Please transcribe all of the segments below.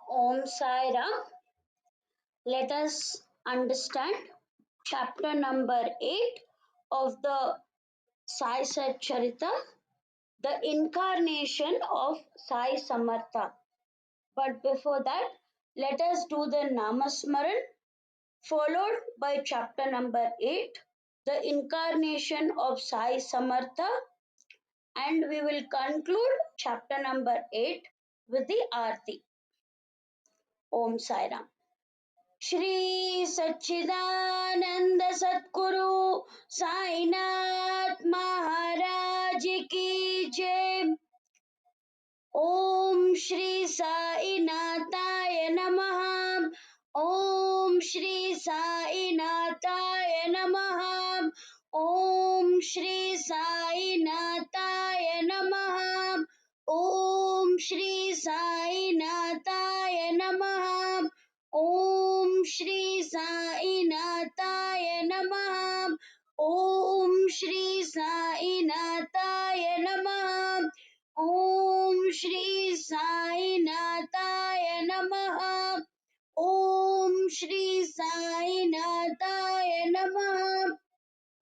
Om Sai Ram. Let us understand chapter number 8 of the Sai Satcharithra, the incarnation of Sai Samartha. But before that, let us do the Namasmaran, followed by chapter number 8, the incarnation of Sai Samartha, and we will conclude chapter number 8 with the Aarti. Om Sai Ram. Shri सच्चिदानंद सद्गुरु साईनाथ महाराज की जय। ओम श्री साई नाथाय नमः। ओम श्री साई नाथाय नमः। ओम श्री साई नाथाय नमः। ओम श्री साई नाथाय नमः। ओम श्री साई नाथाय नमः। ओम श्री साई नाथाय नमः। ओम श्री साई नाथाय नमः। ओम श्री साई नाथाय नमः।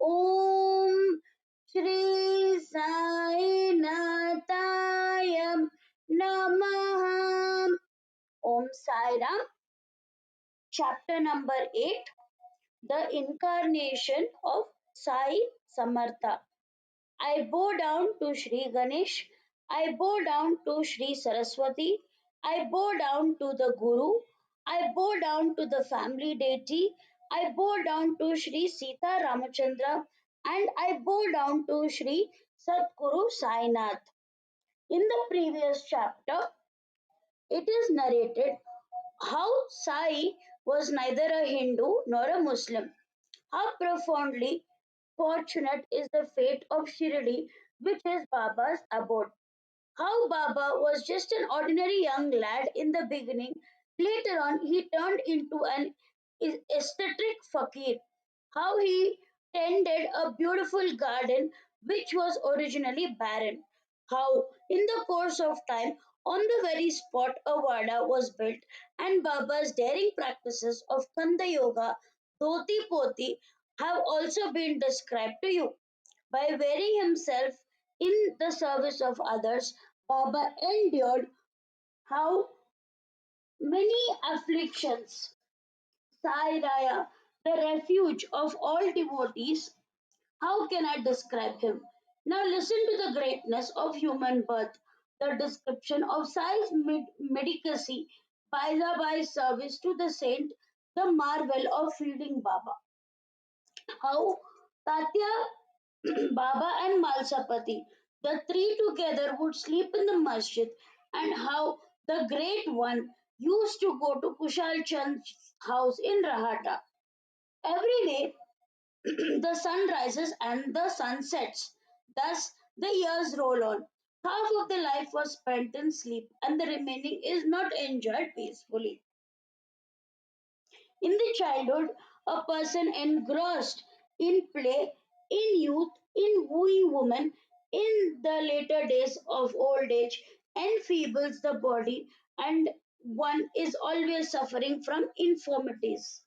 ओम श्री साई नाथाय नमः। Om Sai Ram. Chapter number 8, the incarnation of Sai Samartha. I bow down to Shri Ganesh. I bow down to Shri Saraswati. I bow down to the Guru. I bow down to the family deity. I bow down to Shri Sita Ramachandra. And I bow down to Shri Satguru Sainath. In the previous chapter, it is narrated how Sai was neither a Hindu nor a Muslim. How profoundly fortunate is the fate of Shirdi, which is Baba's abode. How Baba was just an ordinary young lad in the beginning. Later on, he turned into an eccentric fakir. How he tended a beautiful garden which was originally barren. How, in the course of time, on the very spot a vada was built, and Baba's daring practices of Kanda Yoga, Dhoti Poti, have also been described to you. By wearing himself in the service of others, Baba endured how many afflictions. Sai Raya, the refuge of all devotees, how can I describe him? Now listen to the greatness of human birth, the description of Sai's medicacy by Bai's service to the saint, the marvel of feeding Baba. How Tatya, Baba and Malsapati, the three together would sleep in the masjid, and how the great one used to go to Kushal Chand's house in Rahata. Every day the sun rises and the sun sets. Thus the years roll on. Half of the life was spent in sleep, and the remaining is not enjoyed peacefully. In the childhood, a person engrossed in play, in youth, in wooing woman, in the later days of old age, enfeebles the body, and one is always suffering from infirmities.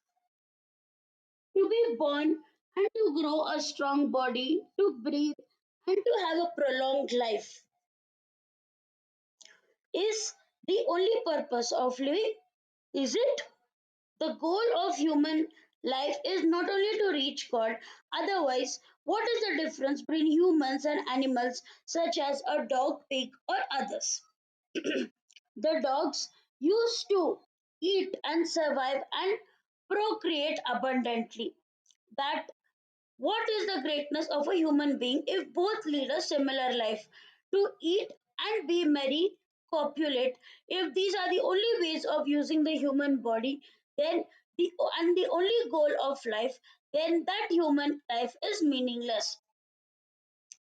To be born and to grow a strong body, to breathe and to have a prolonged life is the only purpose of living, is it? The goal of human life is not only to reach God, otherwise, what is the difference between humans and animals such as a dog, pig, or others? The dogs used to eat and survive and procreate abundantly. That what is the greatness of a human being if both lead a similar life? To eat and be merry, copulate. If these are the only ways of using the human body, then the only goal of life, then that human life is meaningless.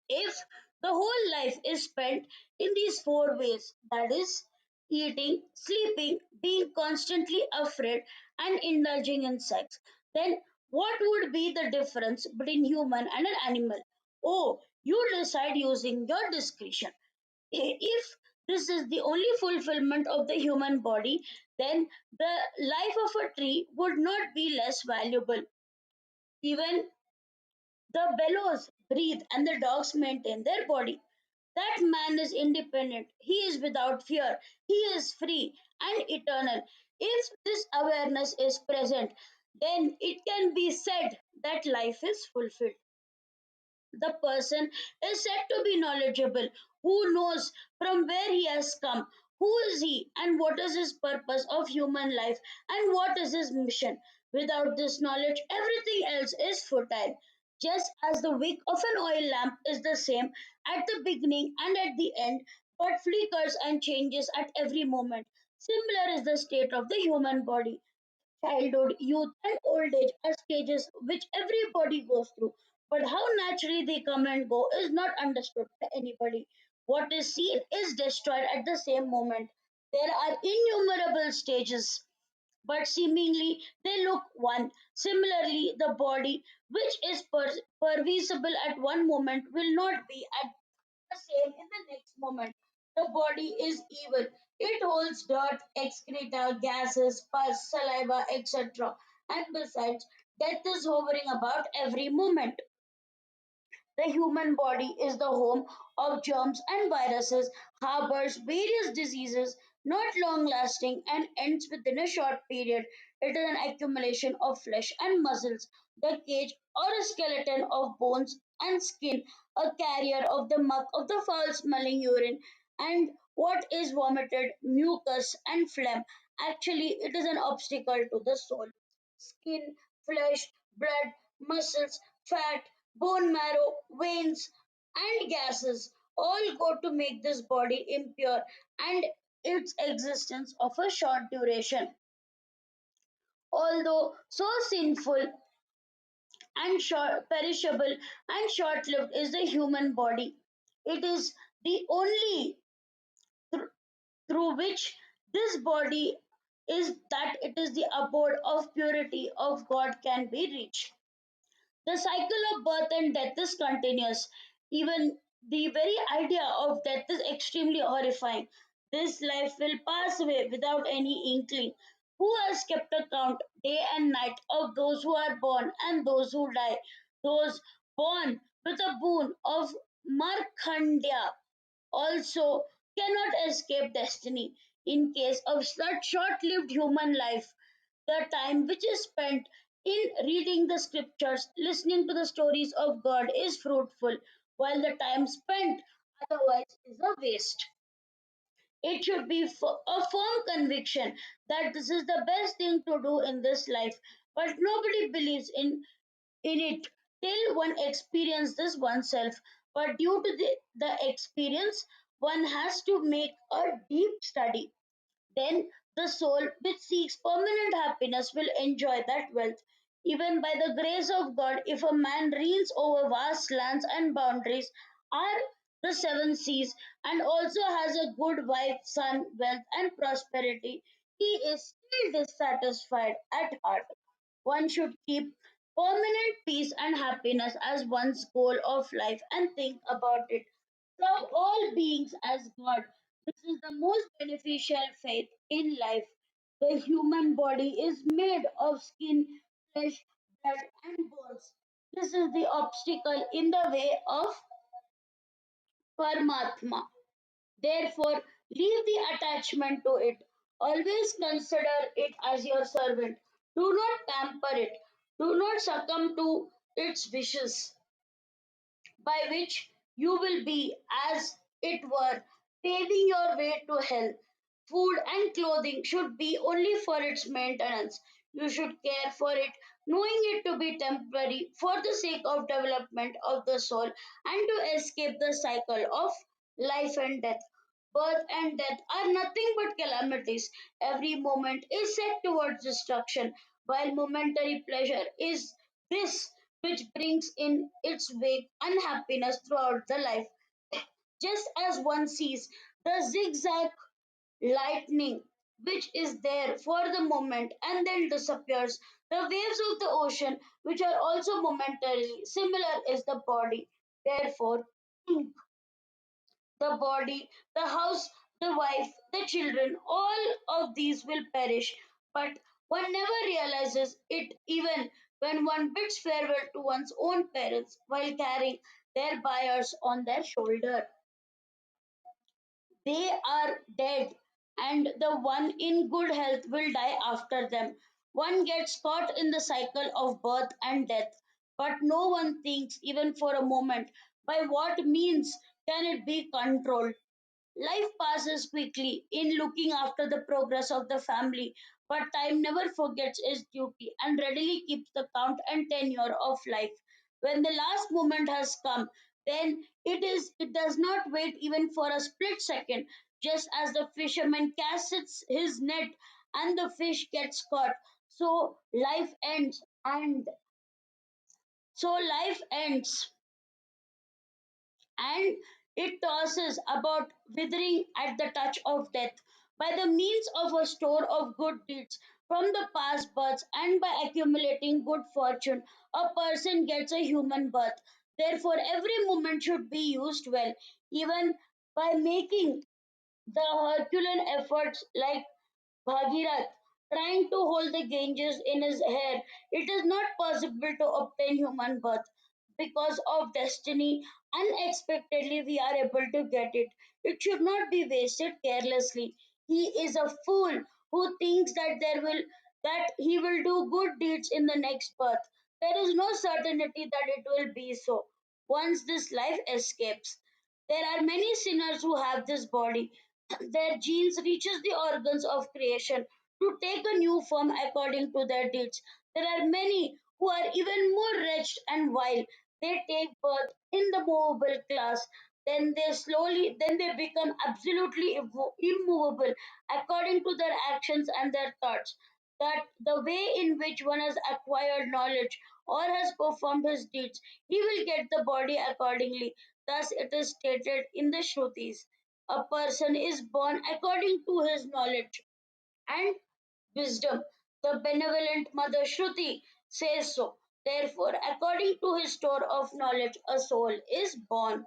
If the whole life is spent in these four ways, that is, eating, sleeping, being constantly afraid, and indulging in sex, then what would be the difference between human and an animal? Oh, you decide using your discretion. If this is the only fulfillment of the human body, then the life of a tree would not be less valuable. Even the bellows breathe and the dogs maintain their body. That man is independent, he is without fear, he is free and eternal. If this awareness is present, then it can be said that life is fulfilled. The person is said to be knowledgeable, who knows from where he has come, who is he, and what is his purpose of human life, and what is his mission. Without this knowledge, everything else is futile. Just as the wick of an oil lamp is the same at the beginning and at the end, but flickers and changes at every moment, similar is the state of the human body. Childhood, youth, and old age are stages which everybody goes through, but how naturally they come and go is not understood by anybody. What is seen is destroyed at the same moment. There are innumerable stages, but seemingly they look one. Similarly, the body, which is pervisible at one moment, will not be at the same in the next moment. The body is evil. It holds dirt, excreta, gases, pus, saliva, etc. And besides, death is hovering about every moment. The human body is the home of germs and viruses, harbors various diseases, not long lasting, and ends within a short period. It is an accumulation of flesh and muscles, the cage or a skeleton of bones and skin, a carrier of the muck of the foul smelling urine, and what is vomited, mucus, and phlegm. Actually, it is an obstacle to the soul. Skin, flesh, blood, muscles, fat, bone marrow, veins, and gases all go to make this body impure and its existence of a short duration. Although so sinful and perishable and short lived is the human body, it is the only thr- through which this body is that it is the abode of purity of God can be reached. The cycle of birth and death is continuous. Even the very idea of death is extremely horrifying. This life will pass away without any inkling. Who has kept account day and night of those who are born and those who die? Those born with a boon of Markhandya also cannot escape destiny. In case of such short lived human life, the time which is spent in reading the scriptures, listening to the stories of God is fruitful, while the time spent otherwise is a waste. It should be a firm conviction that this is the best thing to do in this life, but nobody believes in it till one experiences this oneself. But due to the experience, one has to make a deep study. Then the soul which seeks permanent happiness will enjoy that wealth. Even by the grace of God, if a man reigns over vast lands and boundaries, are the seven seas, and also has a good wife, son, wealth, and prosperity, he is still dissatisfied at heart. One should keep permanent peace and happiness as one's goal of life and think about it. Love all beings as God. This is the most beneficial faith in life. The human body is made of skin, flesh, blood, and bones. This is the obstacle in the way of Paramatma. Therefore, leave the attachment to it. Always consider it as your servant. Do not tamper it. Do not succumb to its wishes, by which you will be, as it were, paving your way to hell. Food and clothing should be only for its maintenance. You should care for it, knowing it to be temporary for the sake of development of the soul and to escape the cycle of life and death. Birth and death are nothing but calamities. Every moment is set towards destruction, while momentary pleasure is this which brings in its wake unhappiness throughout the life. Just as one sees the zigzag lightning which is there for the moment and then disappears, the waves of the ocean, which are also momentarily similar, is the body. Therefore, think the body, the house the wife, the children, all of these will perish. But one never realizes it even when one bids farewell to one's own parents while carrying their biers on their shoulder. They are dead, and the one in good health will die after them. One gets caught in the cycle of birth and death, but no one thinks, even for a moment, by what means can it be controlled. Life passes quickly in looking after the progress of the family, but time never forgets its duty and readily keeps the count and tenure of life. When the last moment has come, then it does not wait even for a split second, just as the fisherman casts his net and the fish gets caught. So life ends and so life ends, and it tosses about withering at the touch of death. By the means of a store of good deeds from the past births and by accumulating good fortune, a person gets a human birth. Therefore, every moment should be used well, even by making the Herculean efforts like Bhagirath, trying to hold the Ganges in his hair. It is not possible to obtain human birth. Because of destiny, unexpectedly we are able to get it. It should not be wasted carelessly. He is a fool who thinks that he will do good deeds in the next birth. There is no certainty that it will be so. Once this life escapes, there are many sinners who have this body. Their genes reaches the organs of creation to take a new form according to their deeds. There are many who are even more wretched and vile. They take birth in the movable class, then they become absolutely immovable according to their actions and their thoughts. That the way in which one has acquired knowledge or has performed his deeds, he will get the body accordingly. Thus, it is stated in the Shrutis. A person is born according to his knowledge and wisdom. The benevolent Mother Shruti says so. Therefore, according to his store of knowledge, a soul is born.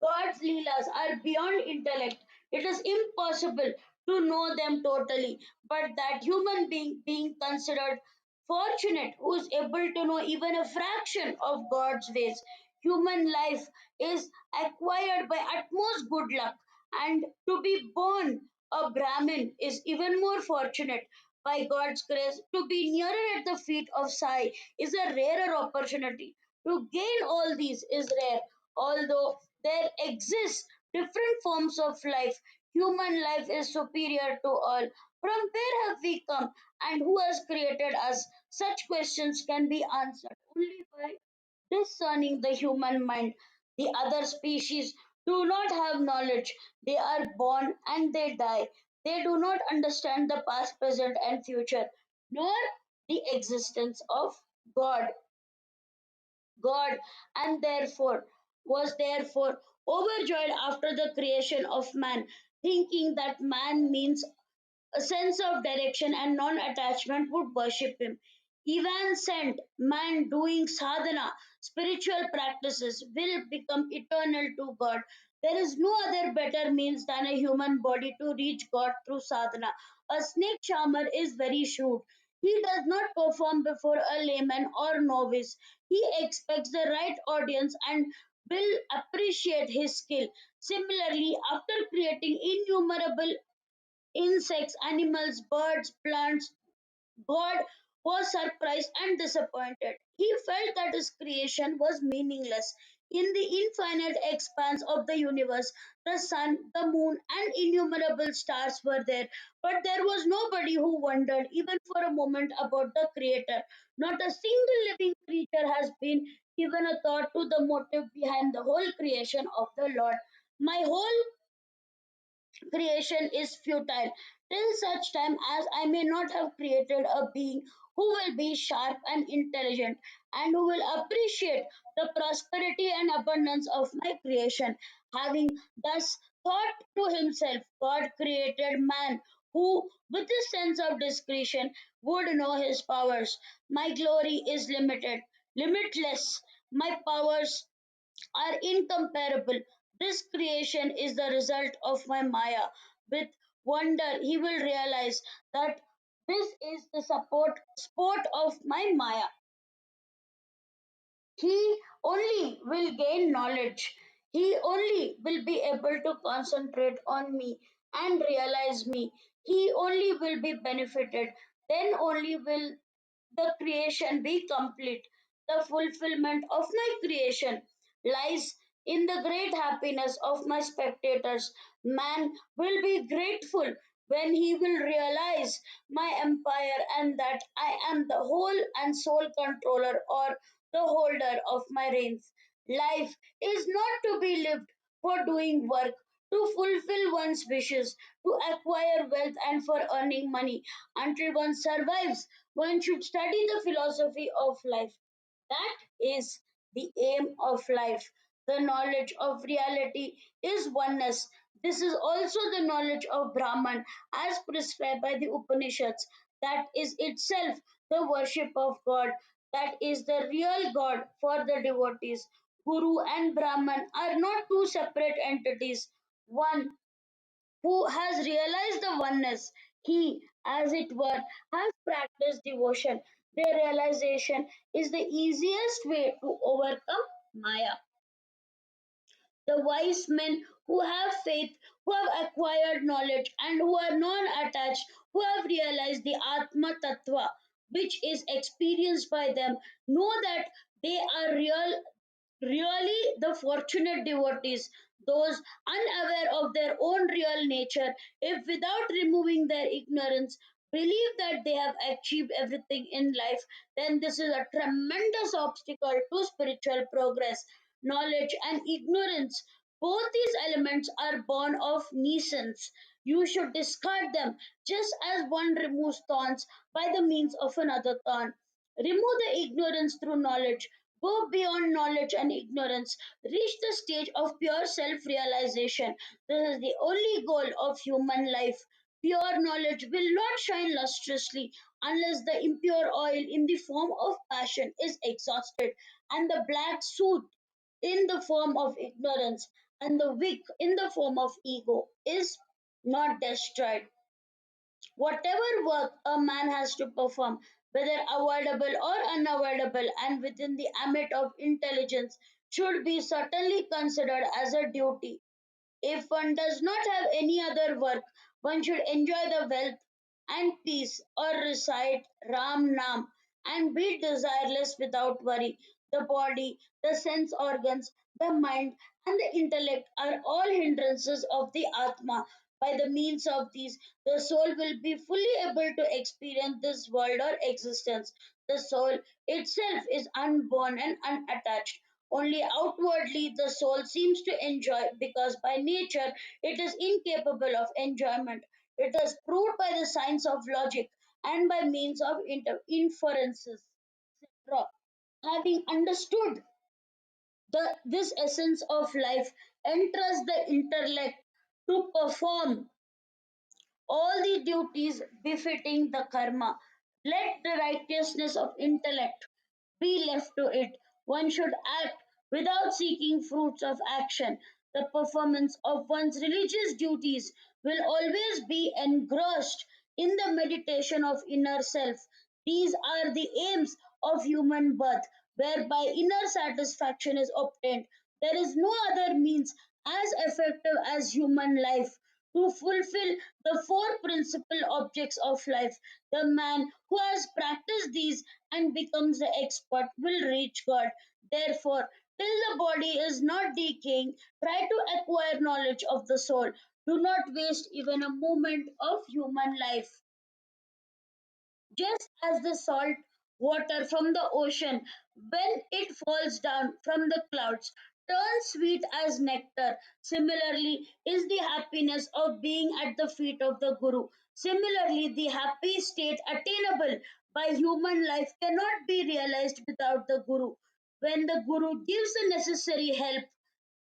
God's Leelas are beyond intellect. It is impossible to know them totally. But that human being considered fortunate who is able to know even a fraction of God's ways. Human life is acquired by utmost good luck, and to be born a Brahmin is even more fortunate. By God's grace, to be nearer at the feet of Sai is a rarer opportunity. To gain all these is rare, although there exist different forms of life. Human life is superior to all. From where have we come, and who has created us? Such questions can be answered only by discerning the human mind. The other species do not have knowledge. They are born and they die. They do not understand the past, present, and future, nor the existence of God. God, and therefore overjoyed after the creation of man, thinking that man means a sense of direction and non attachment, would worship him. Even sent man doing sadhana, spiritual practices, will become eternal to God. There is no other better means than a human body to reach God through sadhana. A snake charmer is very shrewd. He does not perform before a layman or novice. He expects the right audience and will appreciate his skill. Similarly, after creating innumerable insects, animals, birds, plants, God was surprised and disappointed. He felt that his creation was meaningless. In the infinite expanse of the universe, the sun, the moon, and innumerable stars were there, but there was nobody who wondered, even for a moment, about the Creator. Not a single living creature has been given a thought to the motive behind the whole creation of the Lord. My whole creation is futile till such time as I may not have created a being who will be sharp and intelligent and who will appreciate the prosperity and abundance of my creation. Having thus thought to himself, God created man who, with a sense of discretion, would know his powers. My glory is limited, limitless. My powers are incomparable. This creation is the result of my Maya. With wonder, he will realize that this is the sport of my Maya. He only will gain knowledge. He only will be able to concentrate on me and realize me. He only will be benefited. Then only will the creation be complete. The fulfillment of my creation lies in the great happiness of my spectators. Man will be grateful when he will realize my empire and that I am the whole and sole controller or the holder of my reins. Life is not to be lived for doing work, to fulfill one's wishes, to acquire wealth, and for earning money. Until one survives, one should study the philosophy of life. That is the aim of life. The knowledge of reality is oneness. This is also the knowledge of Brahman as prescribed by the Upanishads. That is itself the worship of God. That is the real God for the devotees. Guru and Brahman are not two separate entities. One who has realized the oneness, he, as it were, has practiced devotion. Their realization is the easiest way to overcome Maya. The wise men who have faith, who have acquired knowledge, and who are non attached, who have realized the Atma Tattva, which is experienced by them, know that they are really the fortunate devotees, those unaware of their own real nature, if without removing their ignorance, believe that they have achieved everything in life, then this is a tremendous obstacle to spiritual progress. Knowledge and ignorance, both these elements are born of nuisance. You should discard them just as one removes thorns by the means of another thorn. Remove the ignorance through knowledge. Go beyond knowledge and ignorance. Reach the stage of pure self realization. This is the only goal of human life. Pure knowledge will not shine lustrously unless the impure oil in the form of passion is exhausted, and the black soot in the form of ignorance, and the wick in the form of ego is not destroyed. Whatever work a man has to perform, whether avoidable or unavoidable, and within the ambit of intelligence, should be certainly considered as a duty. If one does not have any other work, one should enjoy the wealth and peace or recite Ram Nam and be desireless without worry. The body, the sense organs, the mind, and the intellect are all hindrances of the Atma. By the means of these, the soul will be fully able to experience this world or existence. The soul itself is unborn and unattached. Only outwardly the soul seems to enjoy because by nature it is incapable of enjoyment. It is proved by the science of logic and by means of inferences, etc. Having understood this essence of life entrusts the intellect to perform all the duties befitting the karma. Let the righteousness of intellect be left to it. One should act without seeking fruits of action. The performance of one's religious duties will always be engrossed in the meditation of inner self. These are the aims of human birth, whereby inner satisfaction is obtained. There is no other means as effective as human life to fulfill the four principal objects of life. The man who has practiced these and becomes the expert will reach God. Therefore, till the body is not decaying, try to acquire knowledge of the soul. Do not waste even a moment of human life. Just as the salt water from the ocean, when it falls down from the clouds, turns sweet as nectar, similarly is the happiness of being at the feet of the Guru. Similarly, the happy state attainable by human life cannot be realized without the Guru. When the Guru gives the necessary help,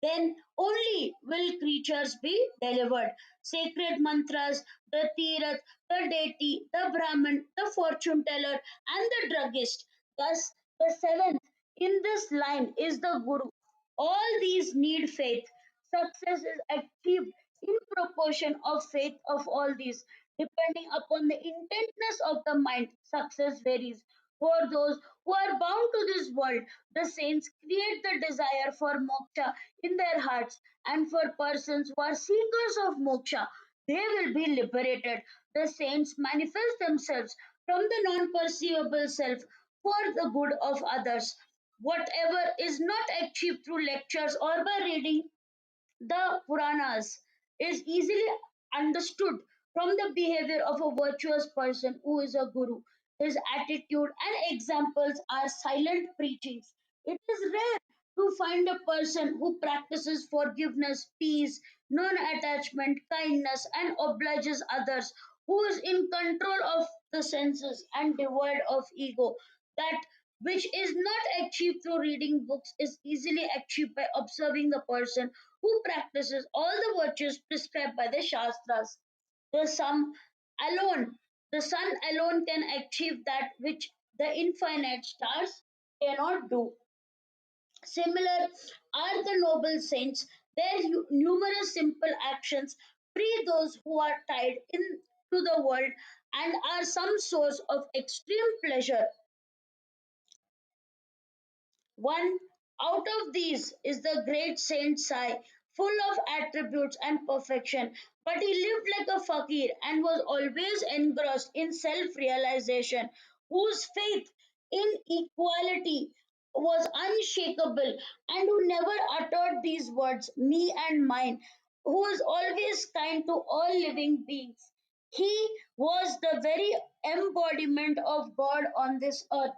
then only will creatures be delivered. Sacred mantras, the Tirath, the deity, the Brahman, the fortune teller, and the druggist. Thus, the seventh in this line is the Guru. All these need faith. Success is achieved in proportion of faith of all these. Depending upon the intentness of the mind, success varies. For those who are bound to this world, the saints create the desire for moksha in their hearts, and for persons who are seekers of moksha, they will be liberated. The saints manifest themselves from the non perceivable self for the good of others. Whatever is not achieved through lectures or by reading the Puranas is easily understood from the behavior of a virtuous person who is a guru. His attitude and examples are silent preachings. It is rare to find a person who practices forgiveness, peace, non attachment, kindness, and obliges others, who is in control of the senses and devoid of ego. That which is not achieved through reading books is easily achieved by observing the person who practices all the virtues prescribed by the Shastras. The sun alone, the sun alone can achieve that which the infinite stars cannot do. Similar are the noble saints. Their numerous simple actions free those who are tied into the world and are some source of extreme pleasure. One out of these is the great Saint Sai, full of attributes and perfection, but he lived like a fakir and was always engrossed in self realization, whose faith in equality was unshakable, and who never uttered these words, me and mine, who was always kind to all living beings. He was the very embodiment of God on this earth.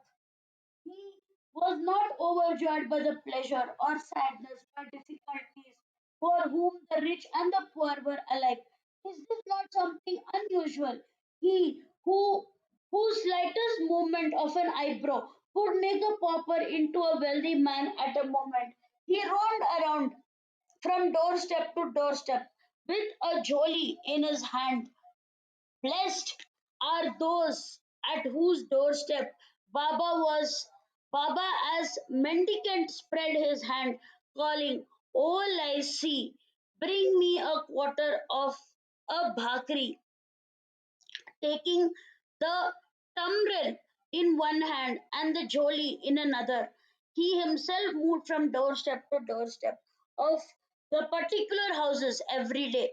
He was not overjoyed by the pleasure or sadness by difficulties, for whom the rich and the poor were alike. Is this not something unusual? He whose slightest movement of an eyebrow could make a pauper into a wealthy man at a moment. He roamed around from doorstep to doorstep with a jolly in his hand. Blessed are those at whose doorstep Baba as mendicant spread his hand, calling, "O Laisi, bring me a quarter of a bhakri," taking the tamril in one hand and the joli in another. He himself moved from doorstep to doorstep of the particular houses every day.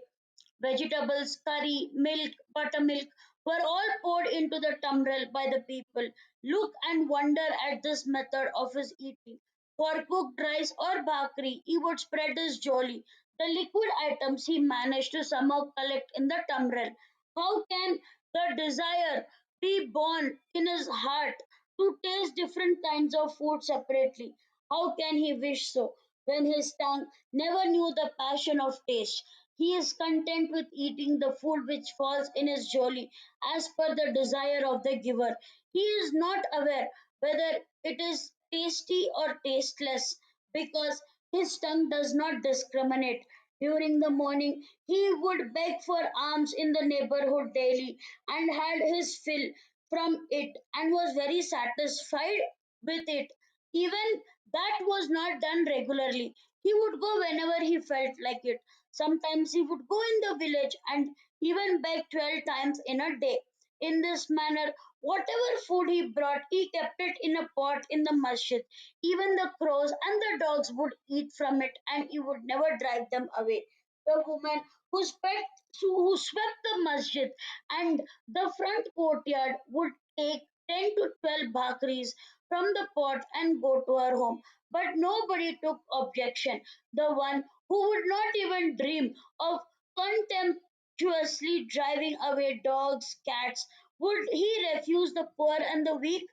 Vegetables, curry, milk, buttermilk were all poured into the tumbrel by the people. Look and wonder at this method of his eating. For cooked rice or bhakri, he would spread his jolly. The liquid items he managed to somehow collect in the tumbrel. How can the desire be born in his heart to taste different kinds of food separately? How can he wish so when his tongue never knew the passion of taste? He is content with eating the food which falls in his jolly as per the desire of the giver. He is not aware whether it is tasty or tasteless because his tongue does not discriminate. During the morning, he would beg for alms in the neighborhood daily and had his fill from it and was very satisfied with it. Even that was not done regularly. He would go whenever he felt like it. Sometimes he would go in the village and even beg 12 times in a day. In this manner, whatever food he brought, he kept it in a pot in the masjid. Even the crows and the dogs would eat from it and he would never drive them away. The woman who swept the masjid and the front courtyard would take 10 to 12 bhakris from the pot and go to her home. But nobody took objection. The one who would not even dream of contemptuously driving away dogs, cats, would he refuse the poor and the weak?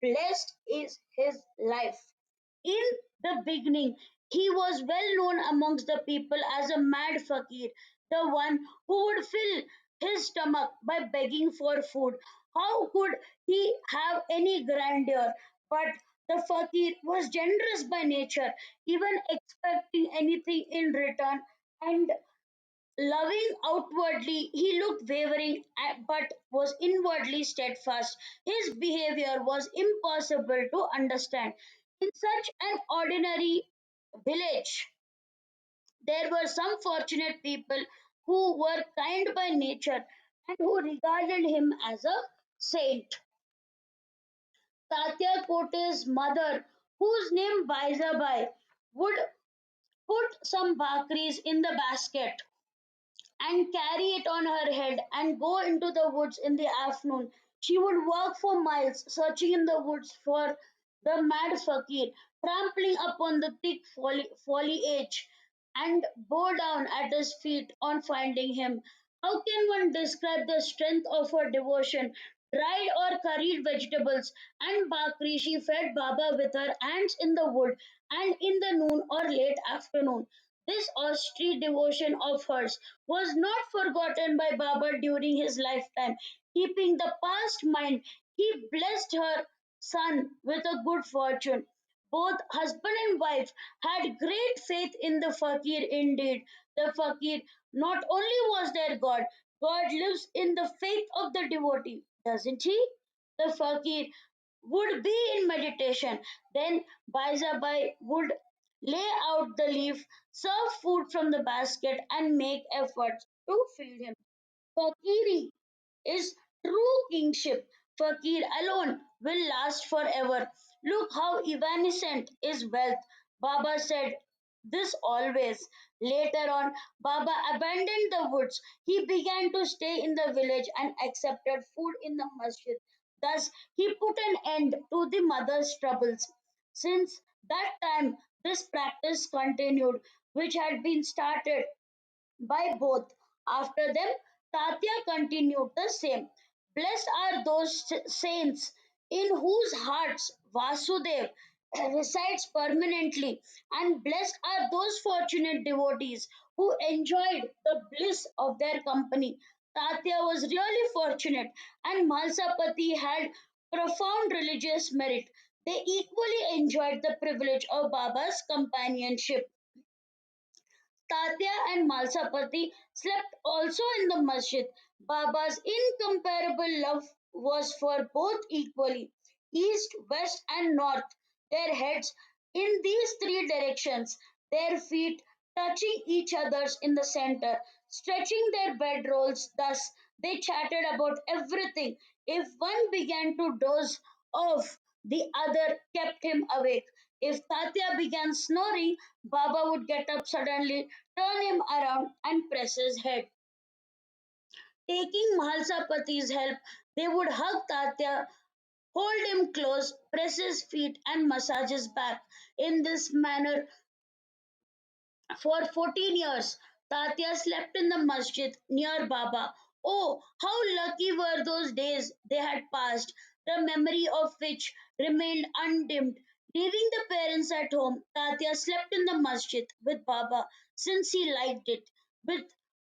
Blessed is his life. In the beginning, he was well known amongst the people as a mad fakir, the one who would fill his stomach by begging for food. How could he have any grandeur? But the fakir was generous by nature, even expecting anything in return, and loving outwardly, he looked wavering but was inwardly steadfast. His behavior was impossible to understand. In such an ordinary village, There were some fortunate people who were kind by nature and who regarded him as a saint. Tatya Kote's mother, whose name Baizabai, would put some bakris in the basket and carry it on her head and go into the woods in the afternoon. She would walk for miles, searching in the woods for the mad fakir, trampling upon the thick foliage, and bow down at his feet on finding him. How can one describe the strength of her devotion? Dried or curried vegetables and bakri she fed Baba with her hands in the wood and in the noon or late afternoon. This austere devotion of hers was not forgotten by Baba during his lifetime. Keeping the past mind, he blessed her son with a good fortune. Both husband and wife had great faith in the fakir indeed. The fakir not only was their God, God lives in the faith of the devotee, doesn't he? The fakir would be in meditation. Then Baizabai would lay out the leaf, serve food from the basket, and make efforts to feed him. Fakiri is true kingship. Fakir alone will last forever. Look how evanescent is wealth. Baba said this always. Later on, Baba abandoned the woods. He began to stay in the village and accepted food in the masjid. Thus, he put an end to the mother's troubles. Since that time, this practice continued, which had been started by both. After them, Tatya continued the same. Blessed are those saints in whose hearts Vasudev resides permanently, and blessed are those fortunate devotees who enjoyed the bliss of their company. Tatya was really fortunate, and Malsapati had profound religious merit. They equally enjoyed the privilege of Baba's companionship. Tatya and Malsapati slept also in the masjid. Baba's incomparable love was for both equally, east, west, and north, their heads in these three directions, their feet touching each other's in the center, stretching their bedrolls. Thus, they chatted about everything. If one began to doze off, the other kept him awake. If Tatya began snoring, Baba would get up suddenly, turn him around, and press his head. Taking Mahalsapati's help, they would hug Tatya, hold him close, press his feet, and massage his back. In this manner, for 14 years, Tatya slept in the masjid near Baba. Oh, how lucky were those days they had passed, the memory of which remained undimmed. Leaving the parents at home, Tatya slept in the masjid with Baba since he liked it. With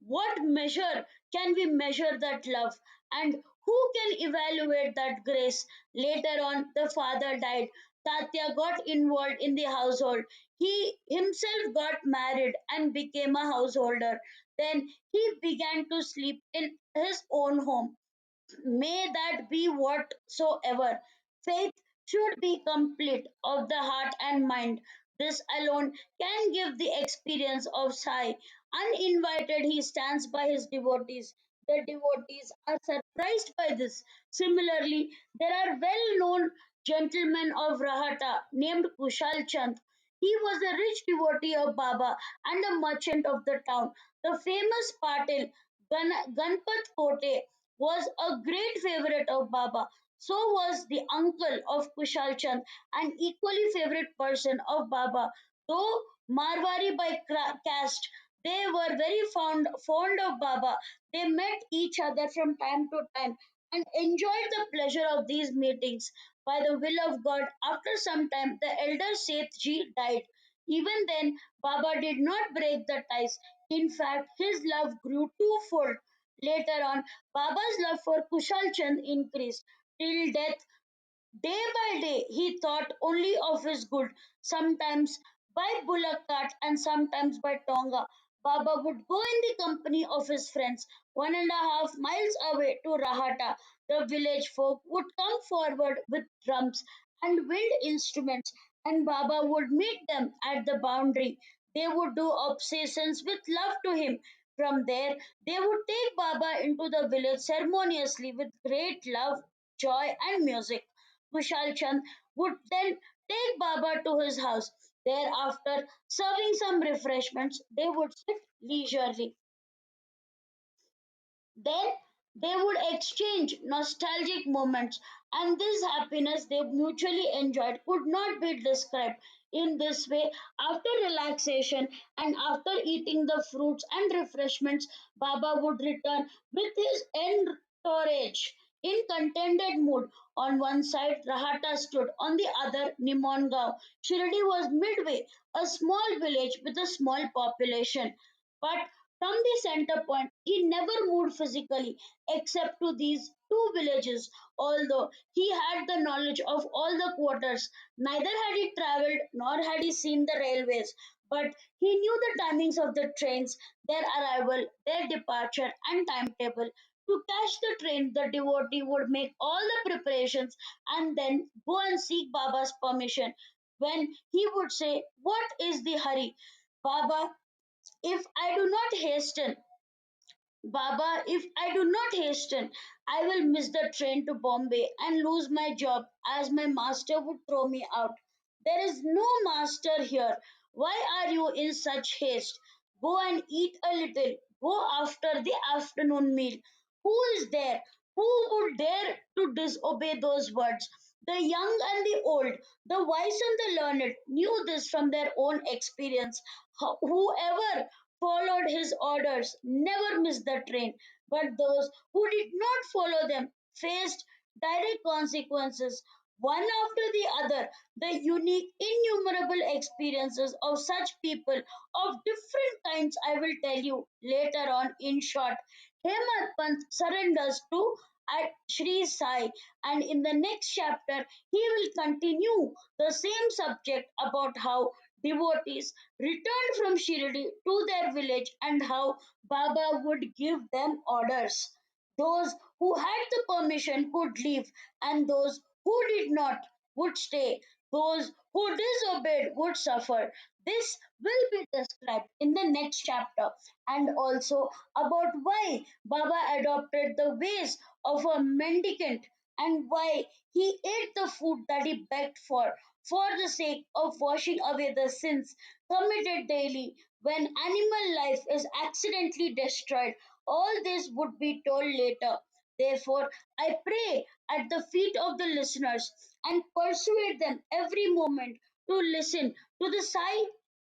what measure can we measure that love? And who can evaluate that grace? Later on, the father died. Tatya got involved in the household. He himself got married and became a householder. Then he began to sleep in his own home. May that be whatsoever. Faith should be complete of the heart and mind. This alone can give the experience of Sai. Uninvited, he stands by his devotees. The devotees are surprised by this. Similarly, there are well known gentlemen of Rahata named Kushal Chand. He was a rich devotee of Baba and a merchant of the town. The famous Patil Ganpat Kote was a great favorite of Baba. So was the uncle of Kushal Chand, an equally favorite person of Baba. Though Marwari by caste, they were very fond of Baba. They met each other from time to time and enjoyed the pleasure of these meetings. By the will of God, after some time, the elder Seth Ji died. Even then, Baba did not break the ties. In fact, his love grew twofold. Later on, Baba's love for Kushal Chand increased. Till death, day by day, he thought only of his good, sometimes by bullock cart and sometimes by tonga. Baba would go in the company of his friends 1.5 miles away to Rahata. The village folk would come forward with drums and wind instruments, and Baba would meet them at the boundary. They would do obeisances with love to him. From there, they would take Baba into the village ceremoniously with great love, joy, and music. Kushal Chand would then take Baba to his house. Thereafter, serving some refreshments, they would sit leisurely. Then they would exchange nostalgic moments, and this happiness they mutually enjoyed could not be described. In this way, after relaxation and after eating the fruits and refreshments, Baba would return with his entourage in contented mood. On one side, Rahata stood, on the other, Nimongaon. Shirdi was midway, a small village with a small population. But from the center point, he never moved physically except to these two villages. Although he had the knowledge of all the quarters, neither had he traveled nor had he seen the railways. But he knew the timings of the trains, their arrival, their departure, and timetable. To catch the train, the devotee would make all the preparations and then go and seek Baba's permission. When he would say, "What is the hurry? Baba, if I do not hasten, Baba, if I do not hasten, I will miss the train to Bombay and lose my job as my master would throw me out. There is no master here. Why are you in such haste? Go and eat a little. Go after the afternoon meal." Who is there? Who would dare to disobey those words? The young and the old, the wise and the learned knew this from their own experience. Whoever followed his orders never missed the train, but those who did not follow them faced direct consequences. One after the other, the unique, innumerable experiences of such people of different kinds I will tell you later on. In short, Hemant Pant surrenders to at Shri Sai, and in the next chapter, he will continue the same subject about how devotees returned from Shirdi to their village and how Baba would give them orders. Those who had the permission could leave, and those who did not would stay. Those who disobeyed would suffer. This will be described in the next chapter, and also about why Baba adopted the ways of a mendicant and why he ate the food that he begged for the sake of washing away the sins committed daily when animal life is accidentally destroyed. All this would be told later. Therefore, I pray at the feet of the listeners and persuade them every moment to listen to the Sai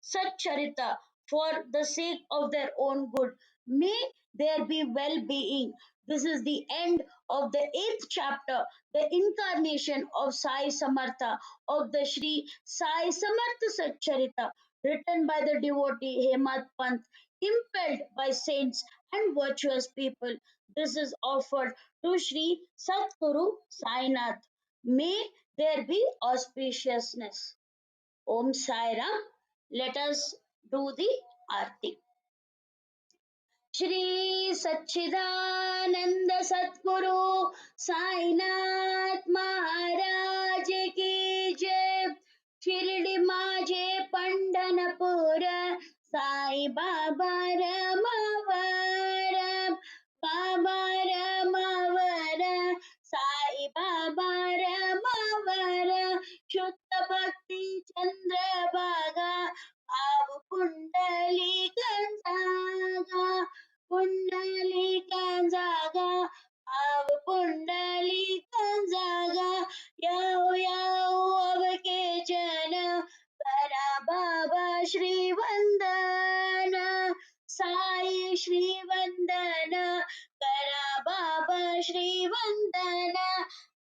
Satcharithra for the sake of their own good. May there be well being. This is the end of the eighth chapter, the incarnation of Sai Samartha of the Shri Sai Samartha Satcharithra, written by the devotee Hemat Pant, impelled by saints and virtuous people. This is offered to Shri Satguru Sainath. May there be auspiciousness. Om Sai Ram. Let us do the Aarti. Shri सच्चिदानंद सद्गुरु साईनाथ महाराज की जय. शिर्डी माझे पंढरपूर, साई बाबा रमावर, बाबा रमावर, साई बाबा रमावर. शुद्ध भक्ती चंद्रभागा, भाव कुंडली जागा, पुंडलिका जागा, भाव पुंडलिका जागा. याओ याओ अवके जन, करा बाबा श्री वंदन, साई श्री वंदन, करा बाबा श्री वंदन.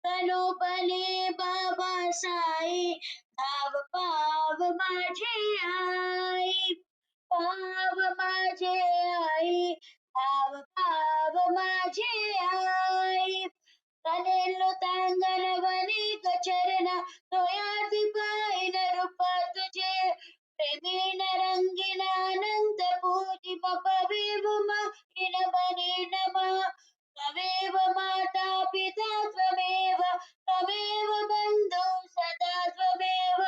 तनोपले बाबा साई, धाव पाव माझे आई, पाव माझे आई, पाव पाव माझे आई. कनेलो तांगन वनिक चरण, तोयाती पायन रूप तुझे. प्रेमीन रंगीन अनंत पूजिम पविव महिन बनी नमा. त्वमेव माता पिता त्वमेव, त्वमेव बन्धु सदा त्वमेव,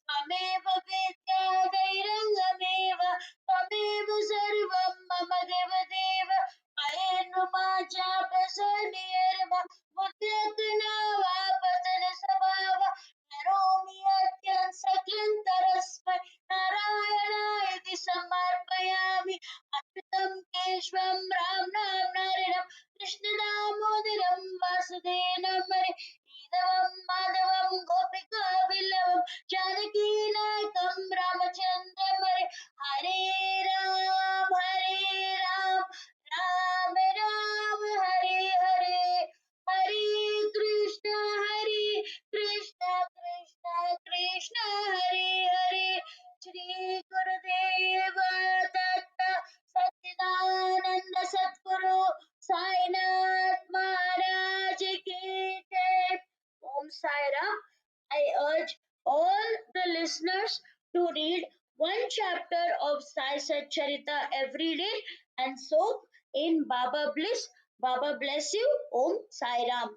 त्वमेव विद्या दैरङ्गमेव, of Sai Satcharithra every day and soak in Baba bliss. Baba bless you. Om Sai Ram.